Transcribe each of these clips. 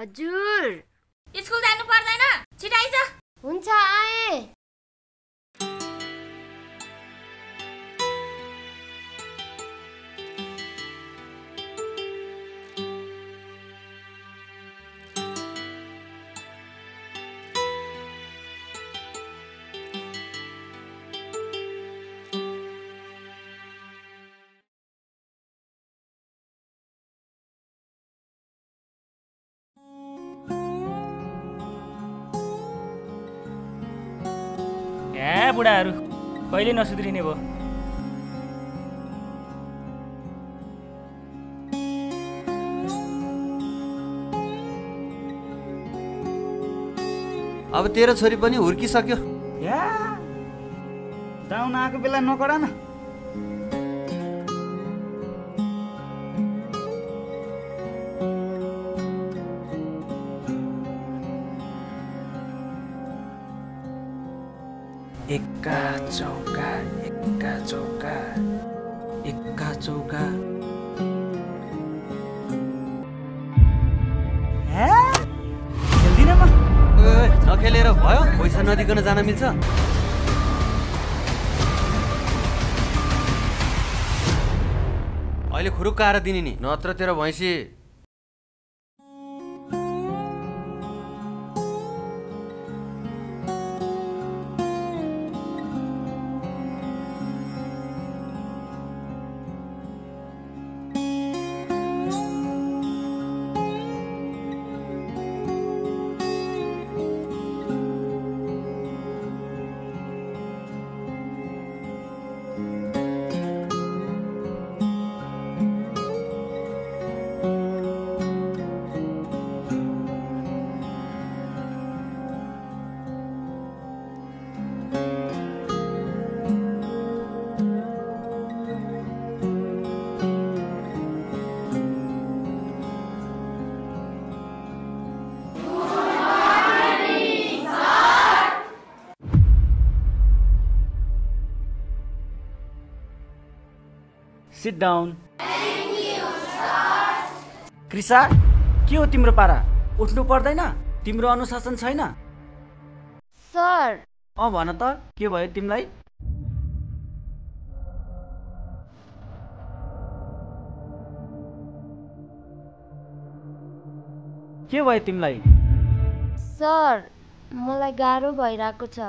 हजुर स्कुल जानु पर्दैन छिटो आइज हुन्छ आए बुढाहरू कहिले नसुध्रिने भयो। अब तेरो छोरी पनि हुर्किसक्यो। या दाउन आएको बेला नकडा न। एक्का चौका एक्का चौका एक्का चौका खेल्दिन म। नखेलेर भयो, पैसा नदिकन जान मिल्छ? अहिले खुरुक्क आएर दिने नि, नत्र तेरो भैँसी। Sit down. Thank you, sir. Krisha, के हो तिम्रो पारा? उठ्नु पर्दैन? तिम्रो अनुशासन छैन? सर। भन त, के भयो तिमीलाई? के भयो तिमीलाई? सर, मलाई गाह्रो भइरहेको छ।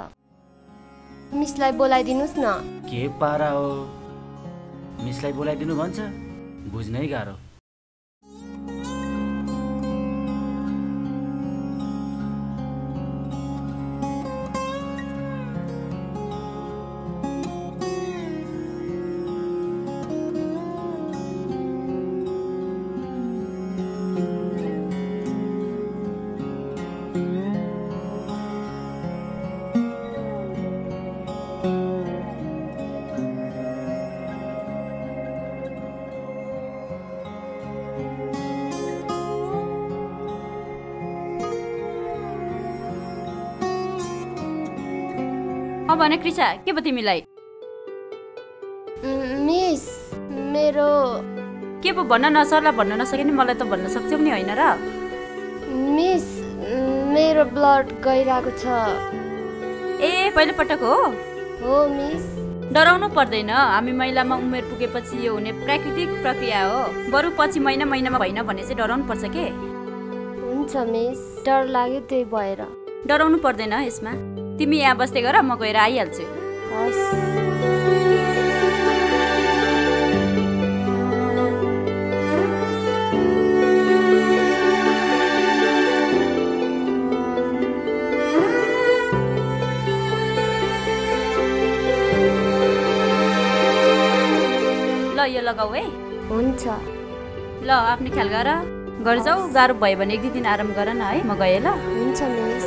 मिसलाई बोलाइदिनुस् न। के पारा हो? मिसलाई बोलाइदिनु भन्छ, बुझ्नै गाह्रो। भन कृषा, के भयो तिमीलाई? मिस, मेरो के पो भन्न नसर्ला भन्न नसके नि मलाई त भन्न सक्छौ नि होइन र? मिस, मेरो ब्लड गइरहेको छ। ए, पहिलो पटक हो? हो मिस। डराउनु पर्दैन, हामी महिलामा उमेर पुगेपछि यो हुने प्राकृतिक प्रक्रिया हो। बरु पछि महिनामा भएन भने चाहिँ डराउनु पर्छ के? हुन्छ मिस, डर लाग्यो त्यही भएर। डराउनु पर्दैन यसमा। तिमी यहाँ बस्दै गर, म गएर आइहाल्छु। हस्। ल यो लगाऊ है। हुन्छ। ल आफ्नो ख्याल गर जाऊ, गाह्रो भयो भने एक दुई दिन आराम गर न है, म गएँ ल। हुन्छ मिस।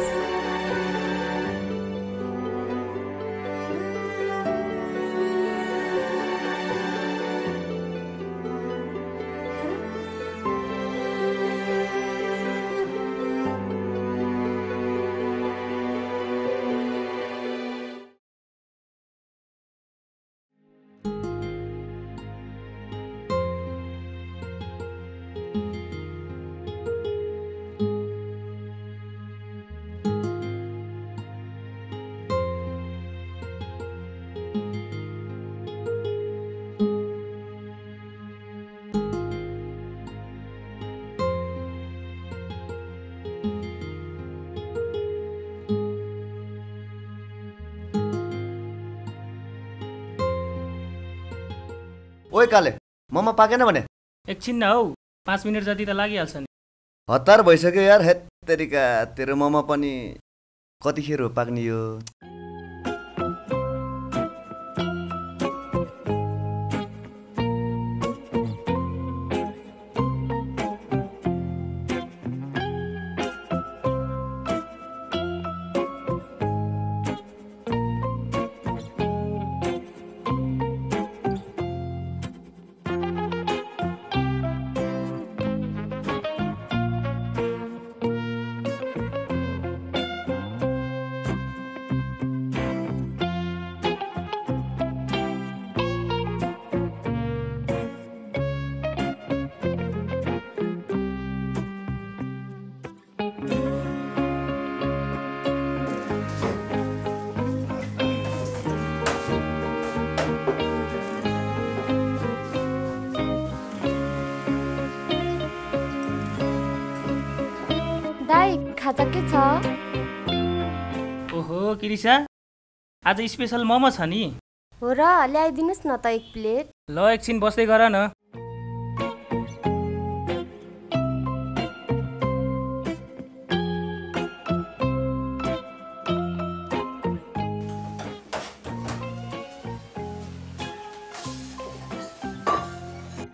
ओइ काले मोमो पाकेन भने एकछिन न हौ 5 मिनट जति त लागिहाल्छ नि। हतार भइसक्यो यार हेत तेरिका तेरो मोमो पनि कतिखेर हो पाक्ने यो। दाइ खाजा के छ? ओहो किरिसा, आज स्पेशल मोमो छ नि। हो र ल्याइदिनुस् न त 1 प्लेट। ल एकछिन बस्दै गर न।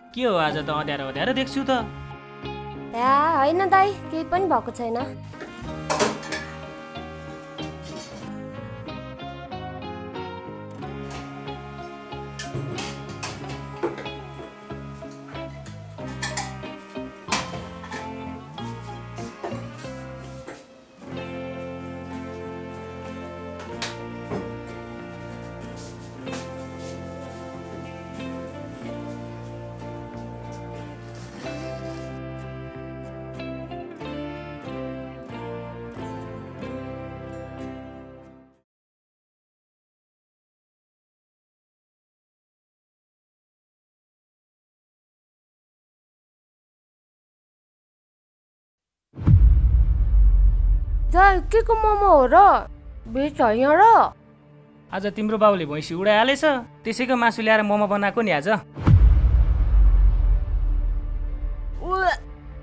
के हो आज त अँध्यारो अँध्यारो देख्छु त। या होइन दाइ, केही पनि भएको छैन। दाइ के को मोमो हो र? बेच होइन र? आज तिम्रो बाउले भैँसी उडाइहालेछ, त्यसैको मासु ल्याएर मोमो बनाएको नि आज।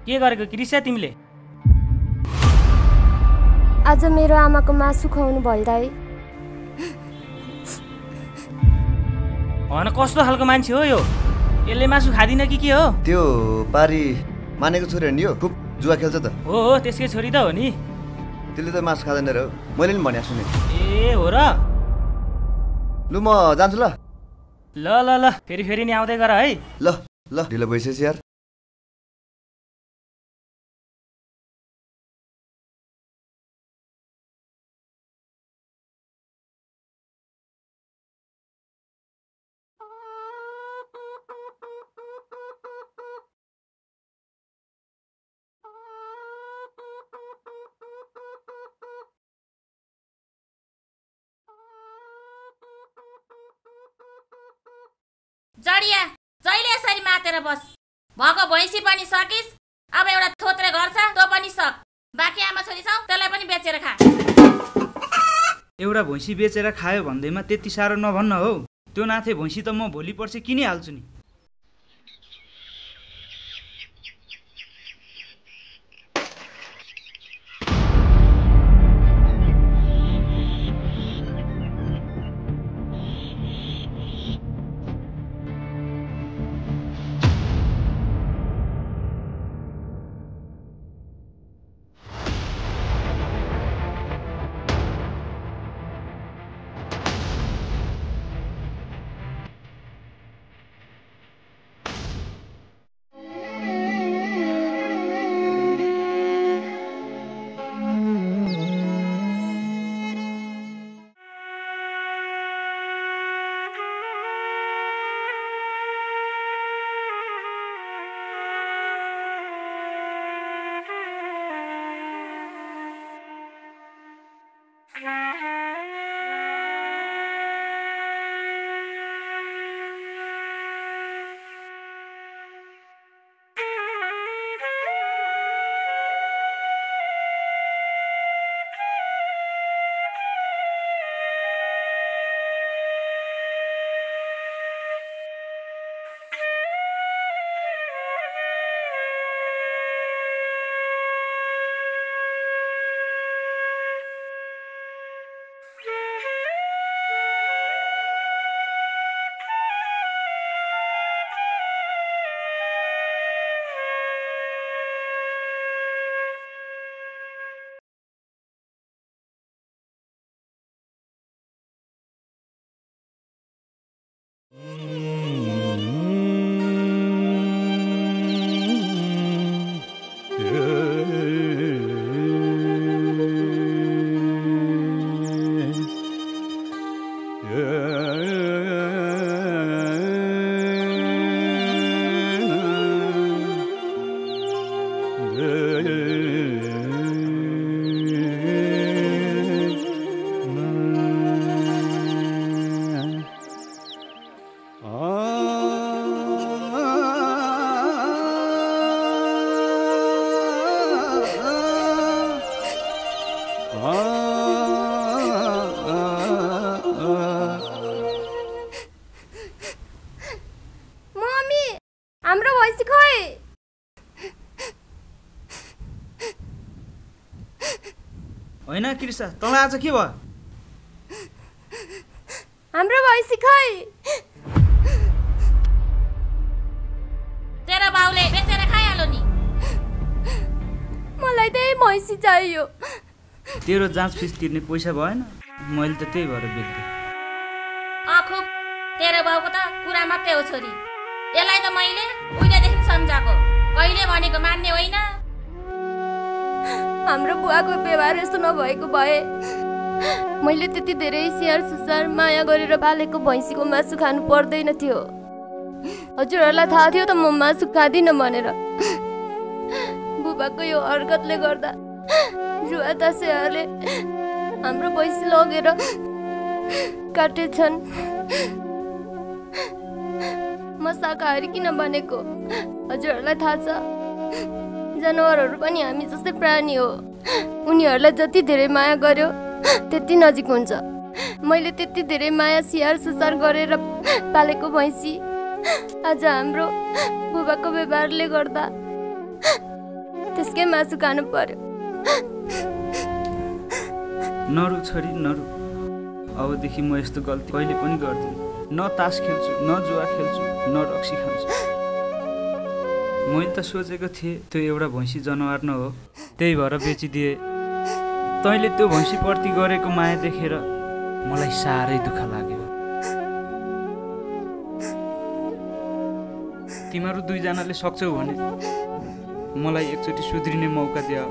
के गरेको किरिसा तिमीले? आज मेरो आमाको मासु खुवाउनु भयो दाइ। भन कस्तो खालको मान्छे हो यो? यसले मासु खादिन कि के हो? त्यो पारी मानेको छोरी हो नि यो, खुब जुवा खेल्छ त। हो त्यसकै छोरी त हो नि। त्यसले त मासु खाँदैन र, मैले नि भने सुने। ए हो र? लु म जान्छु ल। ल ल ल फेरि नि आउँदै गर है। ल ल ढिलो भइसक्यो यार। जडिया जहिले यसरी मातेर बस। भएको भैँसी पनि सकिस्, अब एउटा थोत्रे घर छ त्यो पनि सक। बाँकी आमा छोरी छौ त्यसलाई पनि बेचेर खा। एउटा भैँसी बेचेर खायो भन्दैमा त्यति साह्रो नभन्न हौ। त्यो नाथे भैँसी त म भोलि पर्सि किनिहाल्छु नि। मम्मी हाम्रो भैँसी खै? होइन कृष्ण, तँलाई आज के भयो? हाम्रो भैँसी खै? तेरो बाउले बेचेर खाइहाल्यो नि। मलाई त्यही भैँसी चाहियो। तेरो जाँच फिस तिर्ने पैसा भएन, मैले त त्यही भएर बेच्दिएँ। खुब तेरो बाउको त कुरा मात्रै हो छोरी। यसलाई त मैले उहिलेदेखि सम्झाएको, कहिले भनेको मान्ने होइन। हाम्रो बुवाको व्यवहार यस्तो नभएको भए मैले त्यति धेरै स्याहार सुसार माया गरेर पालेको भैँसीको मासु खानु पर्दैन थियो। हजुरहरूलाई थाहा थियो त म मासु खाँदिनँ भनेर। बुबाको यो हरकतले गर्दा जुवा दसैँहरूले हाम्रो भैँसी लगेर काटेछन्। म शाकाहारी किन बनेको हजुरहरूलाई थाहा छ? जनावरहरू पनि हामी जस्तै प्राणी हो। उनीहरूलाई जति धेरै माया गर्यो त्यति नजिक हुन्छ। मैले त्यति धेरै माया स्याहार सुसार गरेर पालेको भैँसी आज हाम्रो बुबाको व्यवहारले गर्दा त्यसकै मासु खानु पर्यो। नरु छोरी नरु, अबदेखि म यस्तो गल्ती कहिले पनि गर्दिनँ। न तास खेल्छु, न जुवा खेल्छु, न रक्सी खान्छु। मैले त सोचेको थिएँ त्यो एउटा भैँसी जनावर न हो, त्यही भएर बेचिदिए। तैँले त्यो भैँसीप्रति गरेको माया देखेर मलाई साह्रै दुःख लाग्यो। तिमीहरू दुईजनाले सक्छौ भने मलाई एकचोटि सुध्रिने मौका दियो।